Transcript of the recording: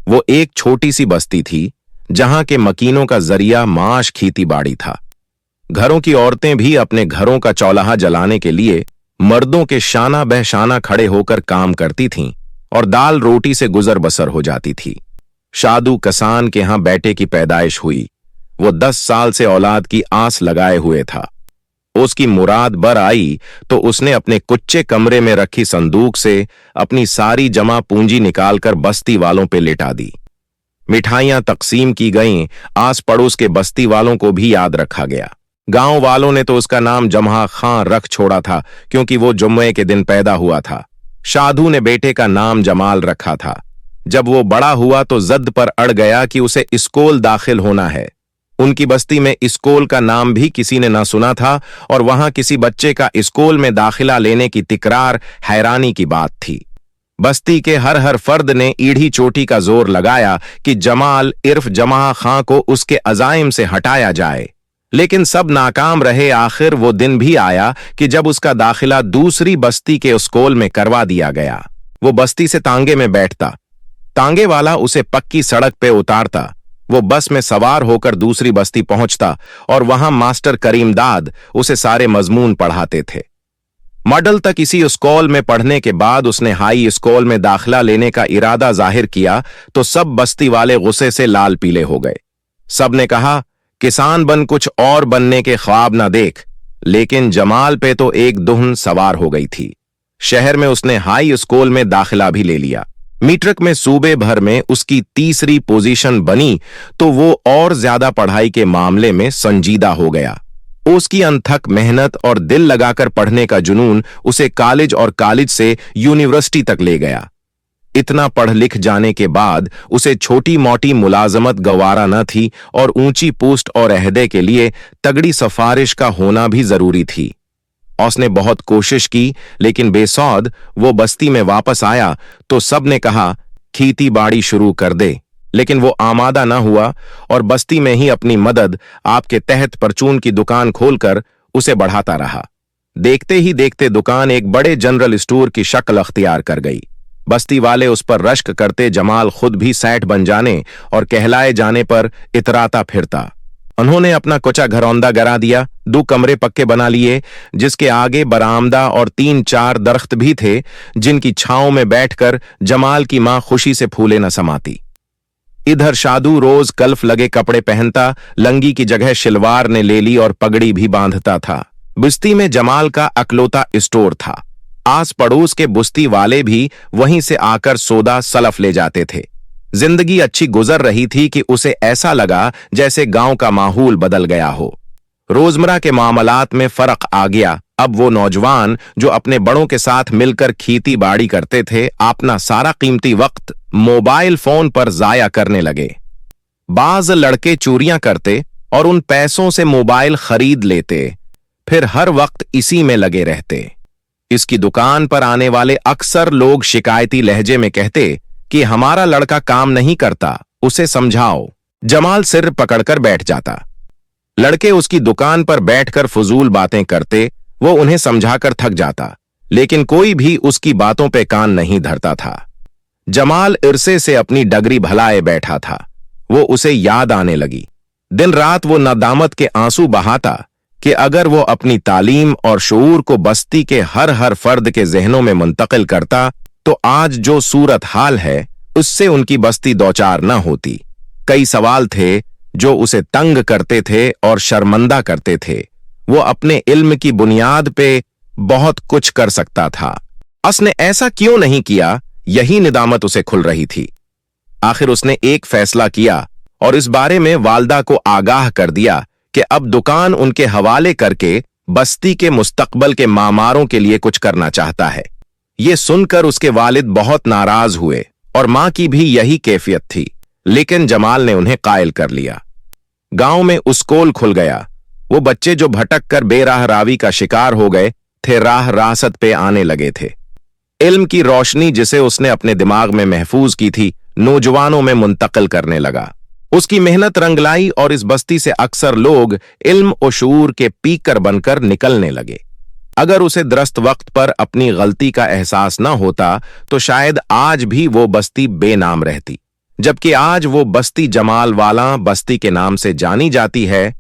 वो एक छोटी सी बस्ती थी जहां के मकीनों का जरिया माश खेती बाड़ी था। घरों की औरतें भी अपने घरों का चौलाहा जलाने के लिए मर्दों के शाना बहशाना खड़े होकर काम करती थीं और दाल रोटी से गुजर बसर हो जाती थी। शादू कसान के यहां बेटे की पैदाइश हुई। वो 10 साल से औलाद की आस लगाए हुए था। उसकी मुराद बर आई तो उसने अपने कुच्चे कमरे में रखी संदूक से अपनी सारी जमा पूंजी निकालकर बस्ती वालों पे लिटा दी। मिठाइयां तकसीम की गईं, आस पड़ोस के बस्ती वालों को भी याद रखा गया। गांव वालों ने तो उसका नाम जमहा खां रख छोड़ा था क्योंकि वो जुम्मे के दिन पैदा हुआ था। शादू ने बेटे का नाम जमाल रखा था। जब वो बड़ा हुआ तो जद पर अड़ गया कि उसे स्कूल दाखिल होना है। उनकी बस्ती में स्कूल का नाम भी किसी ने ना सुना था और वहां किसी बच्चे का स्कूल में दाखिला लेने की तिकरार हैरानी की बात थी। बस्ती के हर फर्द ने ईढ़ी चोटी का जोर लगाया कि जमाल इर्फ जमहा खां को उसके अजाइम से हटाया जाए, लेकिन सब नाकाम रहे। आखिर वो दिन भी आया कि जब उसका दाखिला दूसरी बस्ती के स्कूल में करवा दिया गया। वो बस्ती से तांगे में बैठता, तांगे वाला उसे पक्की सड़क पे उतारता। वो बस में सवार होकर दूसरी बस्ती पहुंचता और वहां मास्टर करीमदाद उसे सारे मजमून पढ़ाते थे। मॉडल तक इसी स्कूल में पढ़ने के बाद उसने हाई स्कूल में दाखिला लेने का इरादा जाहिर किया तो सब बस्ती वाले गुस्से से लाल पीले हो गए। सब ने कहा, किसान बन कुछ और बनने के ख्वाब ना देख। लेकिन जमाल पे तो एक दुहन सवार हो गई थी। शहर में उसने हाई स्कूल में दाखिला भी ले लिया। मीट्रिक में सूबे भर में उसकी तीसरी पोजीशन बनी तो वो और ज्यादा पढ़ाई के मामले में संजीदा हो गया। उसकी अनथक मेहनत और दिल लगाकर पढ़ने का जुनून उसे कॉलेज और कॉलेज से यूनिवर्सिटी तक ले गया। इतना पढ़ लिख जाने के बाद उसे छोटी मोटी मुलाजमत गवारा न थी और ऊंची पोस्ट और अहदे के लिए तगड़ी सिफारिश का होना भी जरूरी थी। उसने बहुत कोशिश की लेकिन बेसौद वो बस्ती में वापस आया तो सब ने कहा, खेती बाड़ी शुरू कर दे। लेकिन वो आमादा न हुआ और बस्ती में ही अपनी मदद आपके तहत परचून की दुकान खोलकर उसे बढ़ाता रहा। देखते ही देखते दुकान एक बड़े जनरल स्टोर की शक्ल अख्तियार कर गई। बस्ती वाले उस पर रश्क करते जमाल खुद भी सेठ बन जाने और कहलाए जाने पर इतराता फिरता। उन्होंने अपना कुचा घरौंदा गिरा दिया, 2 कमरे पक्के बना लिए जिसके आगे बरामदा और 3-4 दरख्त भी थे जिनकी छांव में बैठकर जमाल की मां खुशी से फूले न समाती। इधर शादू रोज कल्फ लगे कपड़े पहनता, लंगी की जगह शिलवार ने ले ली और पगड़ी भी बांधता था। बस्ती में जमाल का अकलौता स्टोर था। आस पड़ोस के बस्ती वाले भी वहीं से आकर सौदा सलफ ले जाते थे। जिंदगी अच्छी गुजर रही थी कि उसे ऐसा लगा जैसे गांव का माहौल बदल गया हो। रोजमर्रा के मामलात में फर्क आ गया। अब वो नौजवान जो अपने बड़ों के साथ मिलकर खेती बाड़ी करते थे, अपना सारा कीमती वक्त मोबाइल फोन पर जाया करने लगे। बाज लड़के चोरियां करते और उन पैसों से मोबाइल खरीद लेते, फिर हर वक्त इसी में लगे रहते। इसकी दुकान पर आने वाले अक्सर लोग शिकायती लहजे में कहते कि हमारा लड़का काम नहीं करता, उसे समझाओ। जमाल सिर पकड़कर बैठ जाता। लड़के उसकी दुकान पर बैठकर फजूल बातें करते, वो उन्हें समझाकर थक जाता, लेकिन कोई भी उसकी बातों पे कान नहीं धरता था। जमाल इरसे से अपनी डगरी भलाए बैठा था। वो उसे याद आने लगी। दिन रात वो नदामत के आंसू बहाता कि अगर वो अपनी तालीम और शऊर को बस्ती के हर फर्द के जहनों में मुंतकिल करता तो आज जो सूरत हाल है उससे उनकी बस्ती दौचार न होती। कई सवाल थे जो उसे तंग करते थे और शर्मंदा करते थे। वो अपने इल्म की बुनियाद पे बहुत कुछ कर सकता था। उसने ऐसा क्यों नहीं किया, यही निदामत उसे खुल रही थी। आखिर उसने एक फैसला किया और इस बारे में वालदा को आगाह कर दिया कि अब दुकान उनके हवाले करके बस्ती के मुस्तकबल के मामारों के लिए कुछ करना चाहता है। ये सुनकर उसके वालिद बहुत नाराज हुए और मां की भी यही कैफियत थी, लेकिन जमाल ने उन्हें कायल कर लिया। गांव में स्कूल खुल गया। वो बच्चे जो भटक कर बेराह रावी का शिकार हो गए थे, राह रासत पे आने लगे थे। इल्म की रोशनी जिसे उसने अपने दिमाग में महफूज की थी, नौजवानों में मुंतकिल करने लगा। उसकी मेहनत रंग लाई और इस बस्ती से अक्सर लोग इल्म और शऊर के पीकर बनकर निकलने लगे। अगर उसे दुरुस्त वक्त पर अपनी गलती का एहसास न होता तो शायद आज भी वो बस्ती बेनाम रहती। जबकि आज वो बस्ती जमाल वाला बस्ती के नाम से जानी जाती है,